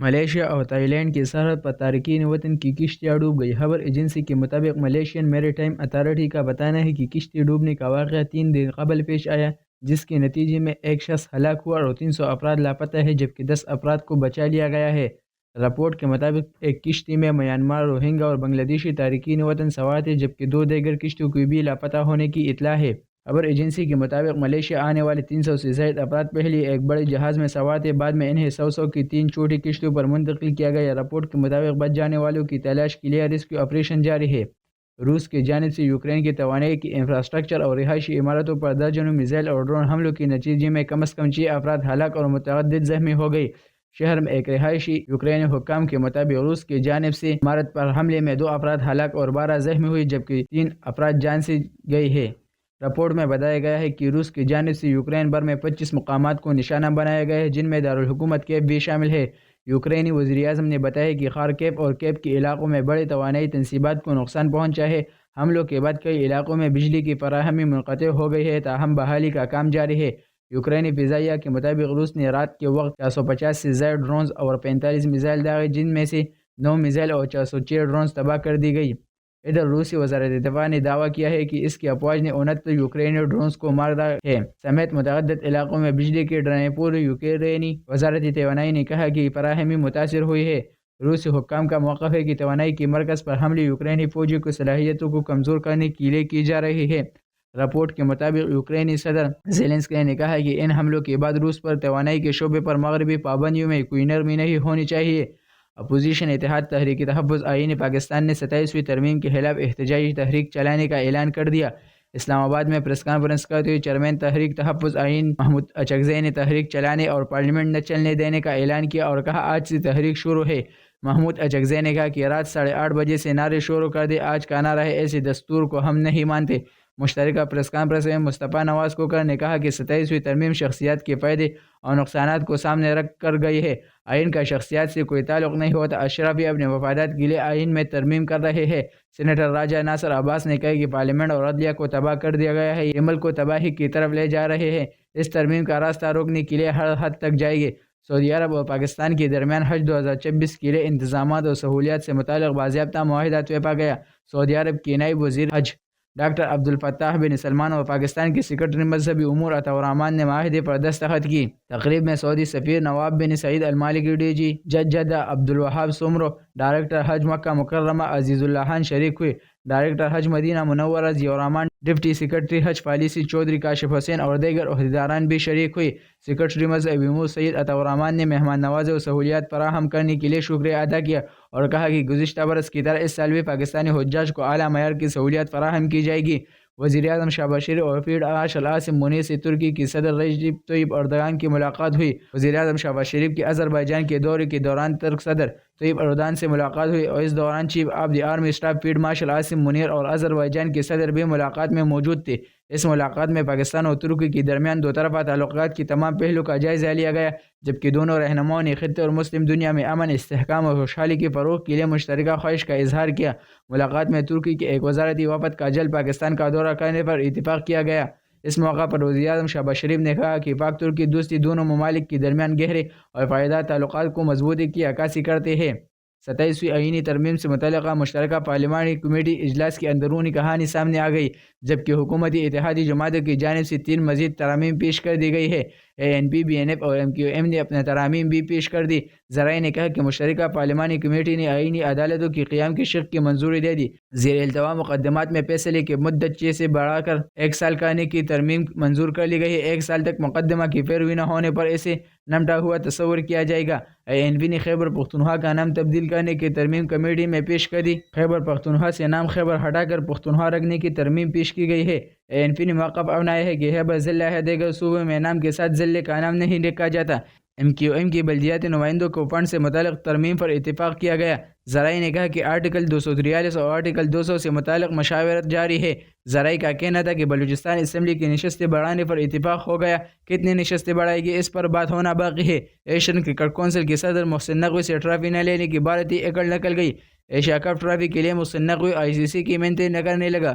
Malaysia اور تائی land کی سرحد پر تارکین وطن کی کشتیاں ڈوب گئی۔ خبر ایجنسی کے مطابق ملیشین میری ٹائم اتھارٹی کا بتانا ہے کہ کشتی ڈوبنے کا واقعہ 3 دن قبل پیش آیا، جس کے نتیجے میں ایک شخص ہلاک ہوا اور 300 افراد لاپتہ ہیں، جبکہ 10 افراد کو بچا لیا گیا ہے۔ رپورٹ کے مطابق ایک کشتی میں میانمار، روہنگا اور بنگلہ دیشی تارکین وطن سوار تھے، جبکہ 2 دیگر کشتیوں کی بھی لاپتہ ہونے کی اطلاع ہے۔ خبر ایجنسی کے مطابق ملائیشیا آنے والے 300 سے زائد افراد پہلے ایک بڑے جہاز میں سوار تھے، بعد میں انہیں 100 کی 3 چھوٹی کشتیوں پر منتقل کیا گیا۔ رپورٹ کے مطابق بچ جانے والوں کی تلاش کے لیے ریسکیو آپریشن جاری ہے۔ روس کی جانب سے یوکرین کی توانائی کی انفراسٹرکچر اور رہائشی عمارتوں پر درجنوں میزائل اور ڈرون حملوں کے نتیجے میں کم از کم 6 افراد ہلاک اور متعدد زخمی ہو گئے۔ شہر میں ایک رہائشی یوکرینی حکام کے مطابق روس کی جانب سے عمارت پر حملے میں 2 افراد ہلاک اور 12 زخمی ہوئے، جبکہ 3 افراد جان سے گئے ہیں۔ رپورٹ میں بتایا گیا ہے کہ روس کی جانب سے یوکرین بھر میں 25 مقامات کو نشانہ بنایا گیا ہے، جن میں دارالحکومت کیف بھی شامل ہے۔ یوکرینی وزیر اعظم نے بتایا کہ خارکیو اور کیف کے علاقوں میں بڑے توانائی تنصیبات کو نقصان پہنچا ہے۔ حملوں کے بعد کئی علاقوں میں بجلی کی فراہمی منقطع ہو گئی ہے، تاہم بحالی کا کام جاری ہے۔ یوکرینی فضائیہ کے مطابق روس نے رات کے وقت 450 سے زائد ڈرونز اور 45 میزائل داغے، جن میں سے 9 میزائل اور 406 ڈرونز تباہ کر دی گئی۔ ادھر روسی وزارت دفاع نے دعویٰ کیا ہے کہ اس کی افواج نے 69 یوکرینی ڈرونز کو مارا ہے سمیت متعدد علاقوں میں بجلی کی ڈرائیں۔ پوری یوکرینی وزارت توانائی نے کہا کہ فراہمی متاثر ہوئی ہے۔ روسی حکام کا موقف ہے کہ توانائی کے مرکز پر حملے یوکرینی فوجی کی صلاحیتوں کو کمزور کرنے کے لیے کی جا رہی ہے۔ رپورٹ کے مطابق یوکرینی صدر زیلنسکی نے کہا کہ ان حملوں کے بعد روس پر توانائی کے شعبے پر مغربی پابندیوں میں کوئی نرمی نہیں ہونی چاہیے۔ اپوزیشن اتحاد تحریک تحفظ آئین پاکستان نے 27ویں ترمیم کے خلاف احتجاجی تحریک چلانے کا اعلان کر دیا۔ اسلام آباد میں پریس کانفرنس کرتے ہوئے چیئرمین تحریک تحفظ آئین محمود اچکزئی نے تحریک چلانے اور پارلیمنٹ نہ چلنے دینے کا اعلان کیا اور کہا آج سے تحریک شروع ہے۔ محمود اچکزئی نے کہا کہ رات 8:30 بجے سے نعرے شروع کر دے، آج کا نعرہ ہے ایسے دستور کو ہم نہیں مانتے۔ مشترکہ پریس کانفرنس میں مصطفیٰ نواز کوکر نے کہا کہ 27ویں ترمیم شخصیات کے فائدے اور نقصانات کو سامنے رکھ کر گئی ہے۔ آئین کا شخصیات سے کوئی تعلق نہیں ہوتا، اشرافی اپنے مفادات کے لیے آئین میں ترمیم کر رہے ہیں۔ سینیٹر راجہ ناصر عباس نے کہا کہ پارلیمنٹ اور عدلیہ کو تباہ کر دیا گیا ہے، یہ ملک کو تباہی کی طرف لے جا رہے ہیں۔ اس ترمیم کا راستہ روکنے کے لیے ہر حد تک جائیں گے۔ سعودی عرب اور پاکستان کے درمیان حج 2026 کے لیے انتظامات اور سہولیات سے متعلق باضابطہ معاہدہ طے پا گیا۔ سعودی عرب کے نائب وزیر حج ڈاکٹر عبدالفتاح بن سلمان اور پاکستان کے سیکرٹری مذہبی امور عطا الرحمان نے معاہدے پر دستخط کی۔ تقریب میں سعودی سفیر Nawab bin Saeed Al-Maliki, D G Jeddah Abdul Wahab Soomro, director حج مکہ مکرمہ عزیز اللہ خان شریک ہوئے۔ ڈائریکٹر حج مدینہ منورہ ضیاء الرحمان، ڈپٹی سیکرٹری حج پالیسی چودھری کاشف حسین اور دیگر عہدیداران بھی شریک ہوئے۔ سیکرٹری مذہبی امور سید عطا الرحمان نے مہمان نوازی اور سہولیات فراہم کرنے کے لیے شکریہ ادا کیا اور کہا کہ گزشتہ برس کی طرح اس سال بھی پاکستانی حجاج کو اعلیٰ معیار کی سہولیات فراہم کی جائے گی۔ وزیر اعظم شہباز شریف اور فیلڈ مارشل عاصم منیر سے ترکی کی صدر رجب طیب اردوغان کی ملاقات ہوئی۔ وزیر اعظم شہباز شریف کی آذربائیجان کے دورے کے دوران ترک صدر طیب اردوغان سے ملاقات ہوئی اور اس دوران chief of the army staff field marshal Asim Munir اور آذربائیجان کے صدر بھی ملاقات میں موجود تھے۔ اس ملاقات میں پاکستان اور ترکی کے درمیان دو طرفہ تعلقات کی تمام پہلوؤں کا جائزہ لیا گیا، جبکہ دونوں رہنماؤں نے خطے اور مسلم دنیا میں امن، استحکام اور خوشحالی کے فروغ کے لیے مشترکہ خواہش کا اظہار کیا۔ ملاقات میں ترکی کے ایک وزارتی وفد کا جلد پاکستان کا دورہ کرنے پر اتفاق کیا گیا۔ اس موقع پر وزیر اعظم شہباز شریف نے کہا کہ پاک ترکی دوستی دونوں ممالک کے درمیان گہرے اور پائیدار تعلقات کو مضبوطی کی عکاسی کرتے ہیں۔ 27ویں آئینی ترمیم سے متعلقہ مشترکہ پارلیمانی کمیٹی اجلاس کی اندرونی کہانی سامنے آ گئی، جبکہ حکومتی اتحادی جماعتوں کی جانب سے 3 مزید ترامیم پیش کر دی گئی ہے۔ ANP، BNF اور MQM نے اپنے ترامیم بھی پیش کر دی۔ ذرائع نے کہا کہ مشترکہ پارلیمانی کمیٹی نے آئینی عدالتوں کے قیام کی شق کی منظوری دے دی۔ زیر التوا مقدمات میں فیصلے کی مدت 6 سے بڑھا کر 1 سال کرنے کی ترمیم منظور کر لی گئی ہے۔ 1 سال تک مقدمہ کی پیروی نہ ہونے پر اسے نمٹا ہوا تصور کیا جائے گا۔ ANP نے خیبر پختونخوا کا نام تبدیل کرنے کی ترمیم کمیٹی میں پیش کر دی۔ خیبر پختونخوا سے نام خیبر ہٹا کر پختونخوا رکھنے کی ترمیم پیش کی گئی ہے۔ ANP نے موقف اپنایا ہے کہ خیبر ضلع ہے، دیگر صوبوں میں نام کے ساتھ ضلع کا نام نہیں لکھا جاتا۔ MQM کے بلدیاتی نمائندوں کو فنڈ سے متعلق ترمیم پر اتفاق کیا گیا۔ ذرائع نے کہا کہ آرٹیکل 243 اور آرٹیکل 200 سے متعلق مشاورت جاری ہے۔ ذرائع کا کہنا تھا کہ بلوچستان اسمبلی کی نشستیں بڑھانے پر اتفاق ہو گیا، کتنی نشستیں بڑھائے گی اس پر بات ہونا باقی ہے۔ ایشین کرکٹ کونسل کے صدر محسن نقوی سے ٹرافی نہ لینے کی بھارتی اکڑ نکل گئی۔ ایشیا کپ ٹرافی کے لیے محسن نقوی ICC کی منتیں نہ کرنے لگا۔